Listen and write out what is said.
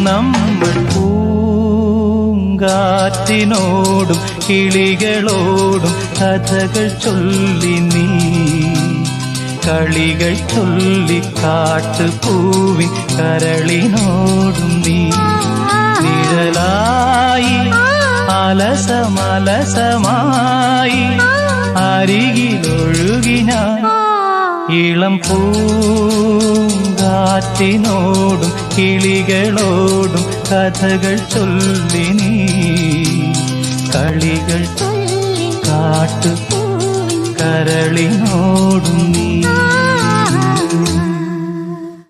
നമ്മൾ പൂങ്കാറ്റിനോടും കിളികളോടും കഥകൾ ചൊല്ലി നീ കളികൾ ചൊല്ലി കാട്ടുപൂവിൻ കരളിനോടും നീ നിഴലായി അലസമലസമായി അരികിലൊഴുകി ഞാൻ ഇളം പൂങ്കാറ്റിനോടും കിളികളോടും കഥകൾ ചൊല്ലി നീ കളികൾ കാട്ടു കരളിനോടും നീ